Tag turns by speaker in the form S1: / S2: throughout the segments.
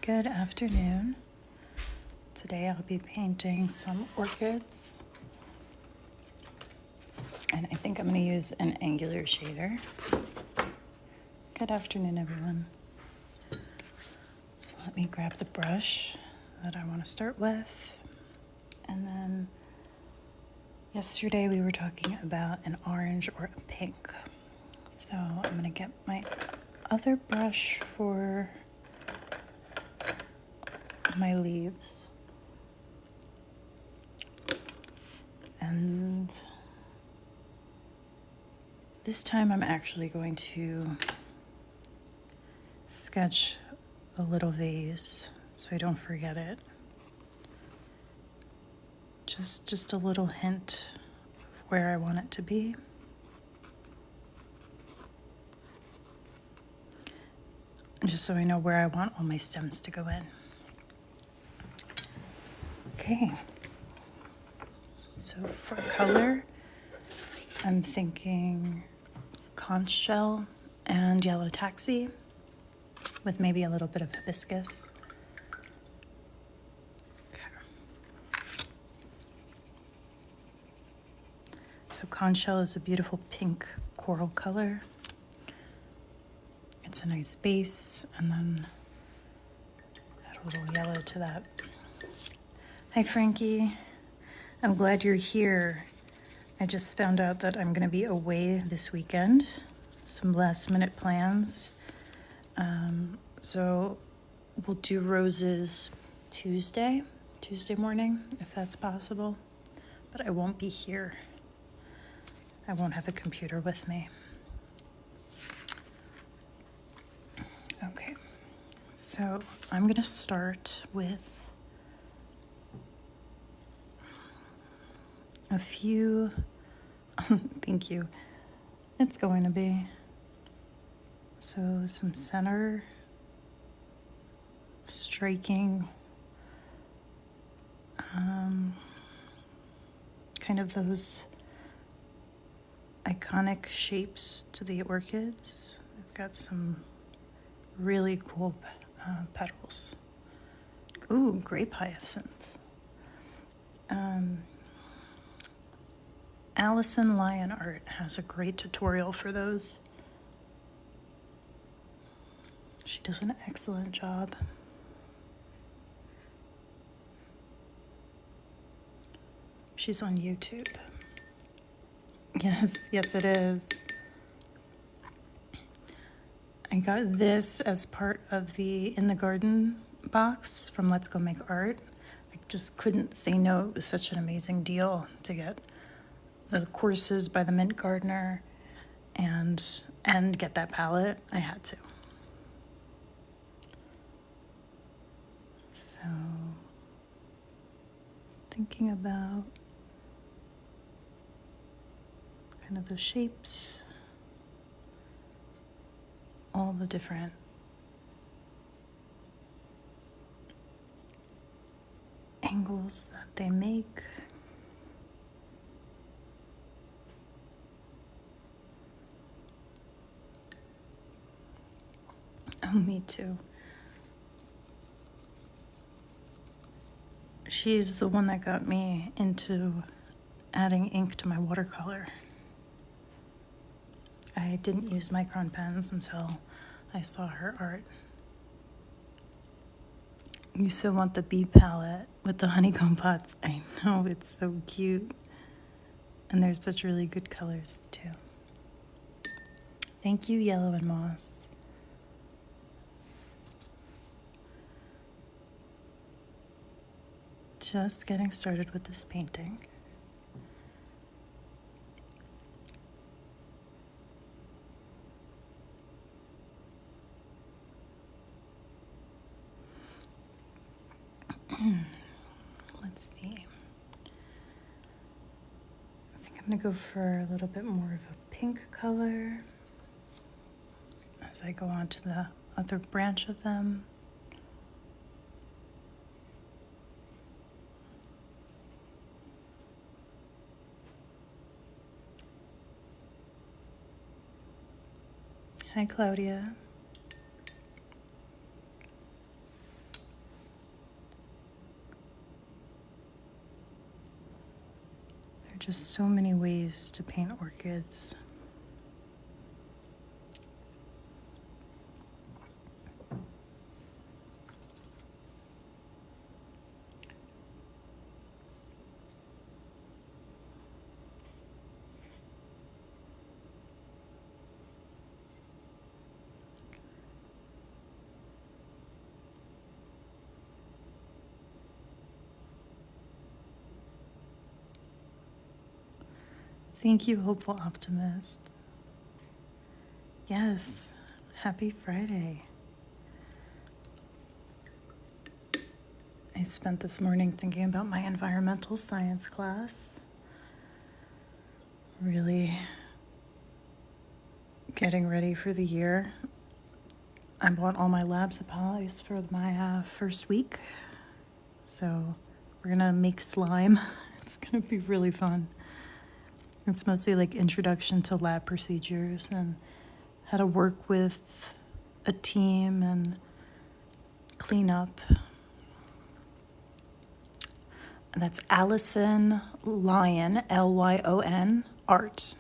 S1: Good afternoon. Today I'll be painting some orchids, and I think I'm going to use an angular shader. Good afternoon, everyone. So let me grab the brush that I want to start with. And then yesterday we were talking about an orange or a pink. So I'm going to get my other brush for my leaves. And this time I'm actually going to sketch a little vase so I don't forget it. Just a little hint of where I want it to be. Just so I know where I want all my stems to go in. Okay. So for color, I'm thinking conch shell and yellow taxi with maybe a little bit of hibiscus. So conch shell is a beautiful pink coral color. It's a nice base, and then add a little yellow to that. Hi, Frankie. I'm glad you're here. I just found out that I'm going to be away this weekend. Some last minute plans. So we'll do roses Tuesday morning, if that's possible. But I won't be here. I won't have a computer with me. Okay, so I'm going to start with a few, thank you, it's going to be, so some center striking, kind of those iconic shapes to the orchids. I've got some really cool petals. Ooh, grape hyacinth. Allison Lion Art has a great tutorial for those. She does an excellent job. She's on YouTube. Yes, it is. I got this as part of the In the Garden box from Let's Go Make Art. I just couldn't say no. It was such an amazing deal to get the courses by the Mint Gardener and get that palette. I had to. So, thinking about kind of the shapes, all the different angles that they make. Oh, me too. She's the one that got me into adding ink to my watercolor. I didn't use micron pens until I saw her art. You still want the bee palette with the honeycomb pots. I know, it's so cute. And there's such really good colors too. Thank you, Yellow and Moss. Just getting started with this painting. Let's see. I think I'm going to go for a little bit more of a pink color as I go on to the other branch of them. Hi, Claudia. just so many ways to paint orchids. Thank you, Hopeful Optimist. Yes, happy Friday. I spent this morning thinking about my environmental science class. Really getting ready for the year. I bought all my lab supplies for my first week. So we're gonna make slime. It's gonna be really fun. It's mostly like introduction to lab procedures and how to work with a team and clean up. And that's Allison Lyon, Lyon, art.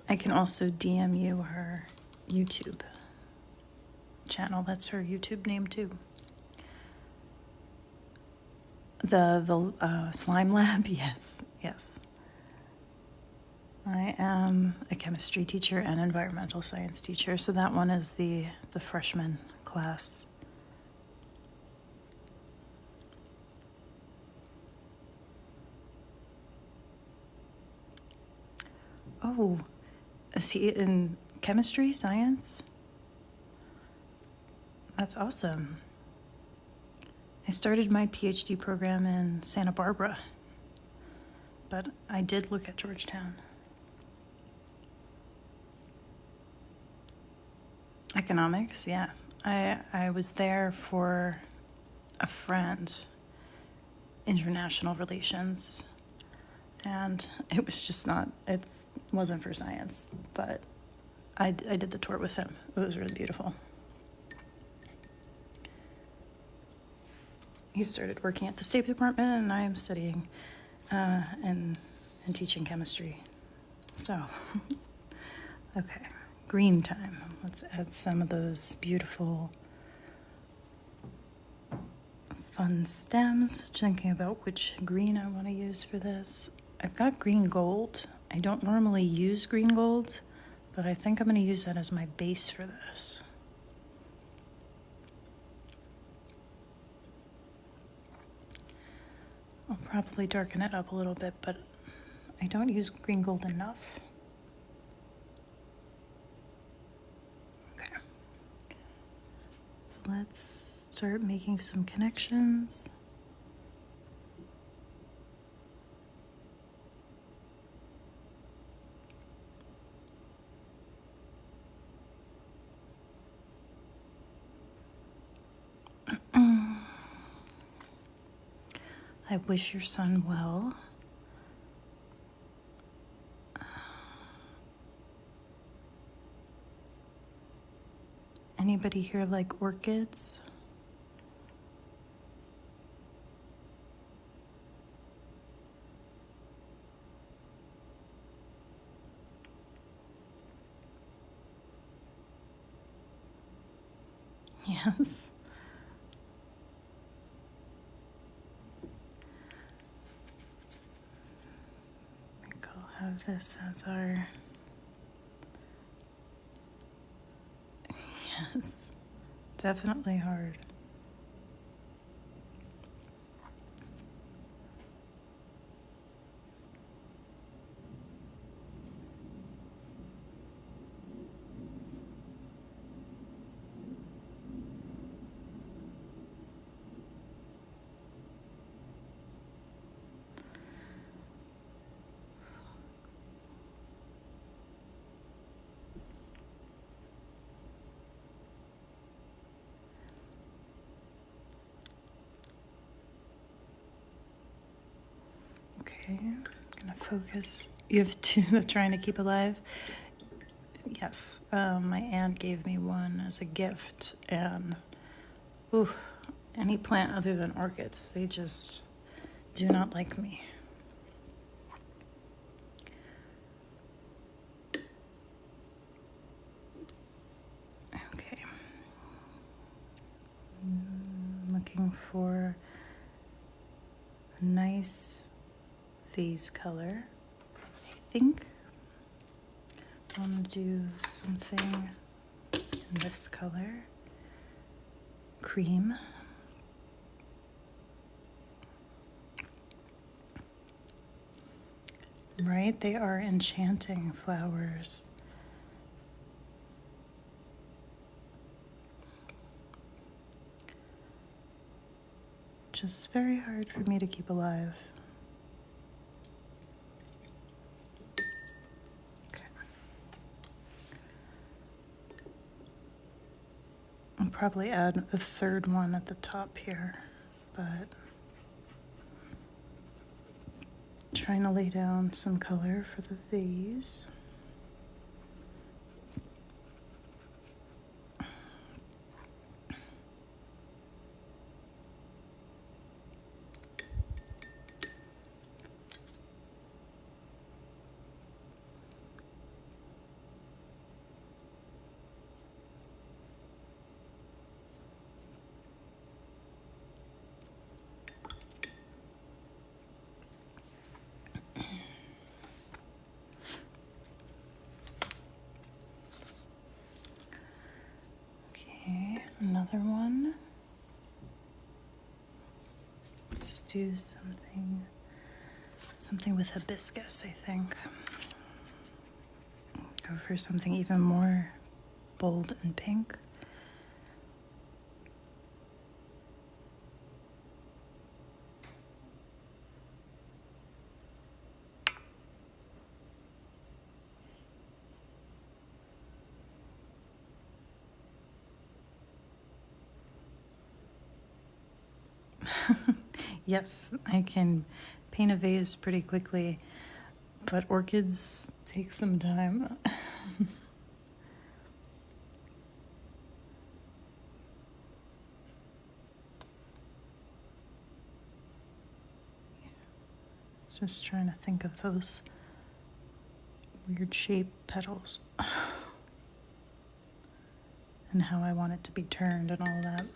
S1: I can also DM you her YouTube channel. That's her YouTube name too. The slime lab, yes. I am a chemistry teacher and environmental science teacher, so that one is the freshman class. Oh, is he in chemistry, science? That's awesome. I started my PhD program in Santa Barbara, but I did look at Georgetown. Economics, yeah. I was there for a friend, international relations, and it was just not, it wasn't for science, but I did the tour with him. It was really beautiful. He started working at the State Department, and I am studying and teaching chemistry. So, okay, green time. Let's add some of those beautiful, fun stems. Thinking about which green I want to use for this. I've got green gold. I don't normally use green gold, but I think I'm going to use that as my base for this. I'll probably darken it up a little bit, but I don't use green gold enough. Okay. So let's start making some connections. I wish your son well. Anybody here like orchids? Yes. I think I'll have this as our... Yes, definitely hard. Okay, I'm gonna focus. You have two that trying to keep alive? Yes, my aunt gave me one as a gift, and any plant other than orchids, they just do not like me. Okay. Looking for a nice vase color. I think I'm going to do something in this color. Cream. Right? They are enchanting flowers. Just very hard for me to keep alive. Okay. I'll probably add a third one at the top here, but trying to lay down some color for the vase. Okay, another one. Let's do something with hibiscus, I think. Go for something even more bold and pink. Yes, I can paint a vase pretty quickly, but orchids take some time. Just trying to think of those weird shaped petals and how I want it to be turned and all that.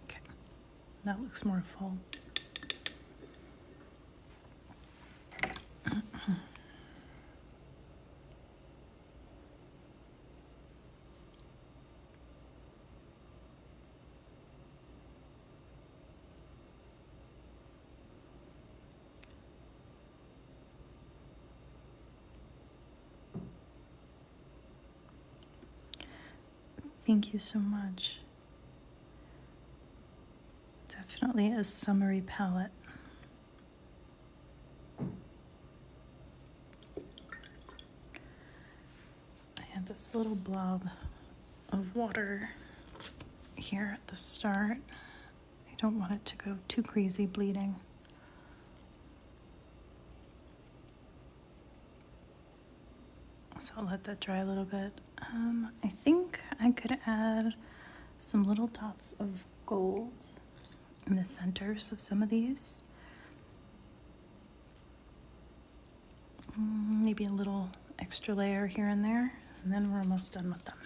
S1: Okay, that looks more full. Thank you so much. Definitely a summery palette. I have this little blob of water here at the start. I don't want it to go too crazy bleeding. So I'll let that dry a little bit. I think I could add some little dots of gold in the centers of some of these. Maybe a little extra layer here and there, and then we're almost done with them.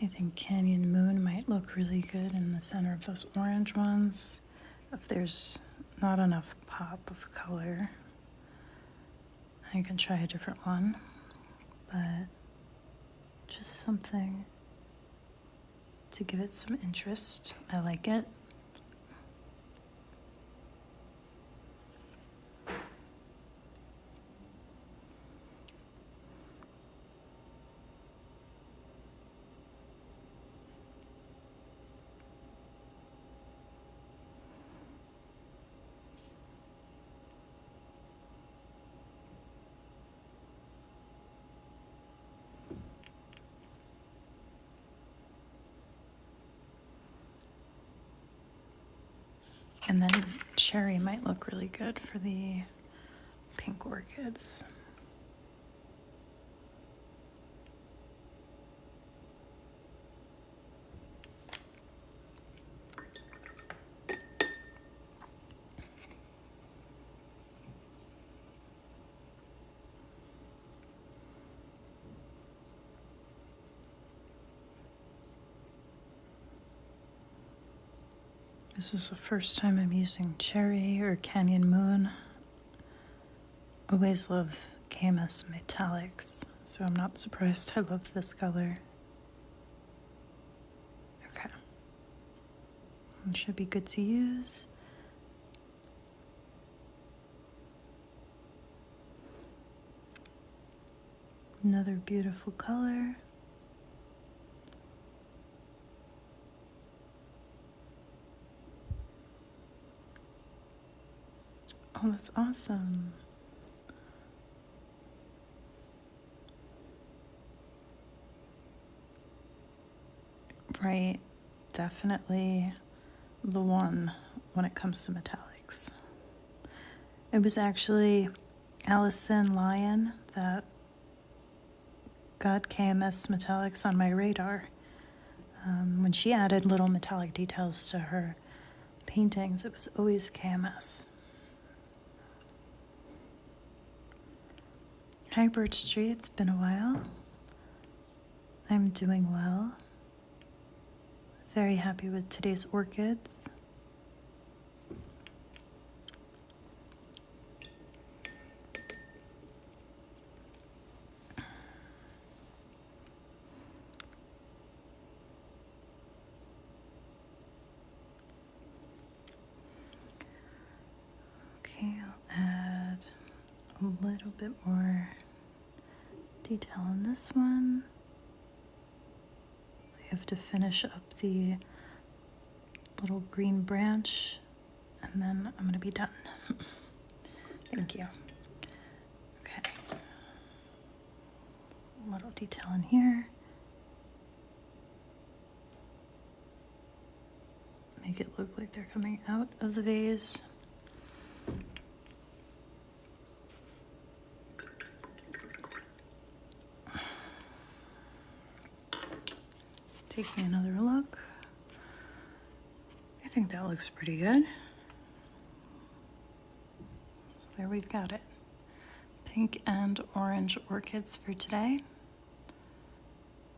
S1: I think Canyon Moon might look really good in the center of those orange ones. If there's not enough pop of color, I can try a different one, but just something to give it some interest. I like it. And then cherry might look really good for the pink orchids. This is the first time I'm using cherry or Canyon Moon. Always love KMS metallics, so I'm not surprised I love this color. Okay. It should be good to use. Another beautiful color. Oh, that's awesome. Right, definitely the one when it comes to metallics. It was actually Allison Lyon that got KMS metallics on my radar. When she added little metallic details to her paintings, it was always KMS. Hi Birch Tree, it's been a while. I'm doing well. Very happy with today's orchids. Okay, I'll add a little bit more detail on this one. We have to finish up the little green branch, and then I'm gonna be done. Thank you. Okay. A little detail in here. Make it look like they're coming out of the vase. Taking another look. I think that looks pretty good. So there we've got it. Pink and orange orchids for today.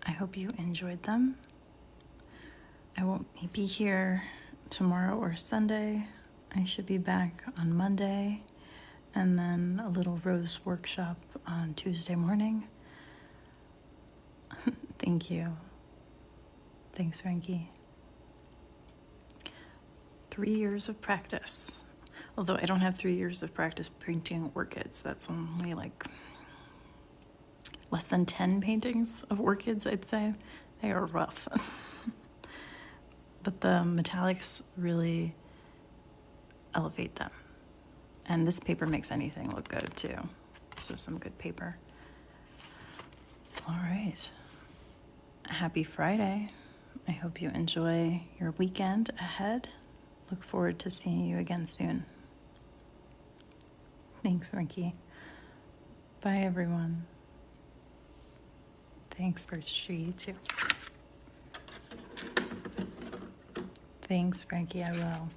S1: I hope you enjoyed them. I won't be here tomorrow or Sunday. I should be back on Monday, and then a little rose workshop on Tuesday morning. Thank you. Thanks, Frankie. 3 years of practice. Although I don't have 3 years of practice painting orchids. That's only like less than 10 paintings of orchids, I'd say. They are rough. But the metallics really elevate them. And this paper makes anything look good too. This is some good paper. All right. Happy Friday. I hope you enjoy your weekend ahead. Look forward to seeing you again soon. Thanks, Ricky. Bye, everyone. Thanks, Birch Tree, you too. Thanks, Frankie, I will.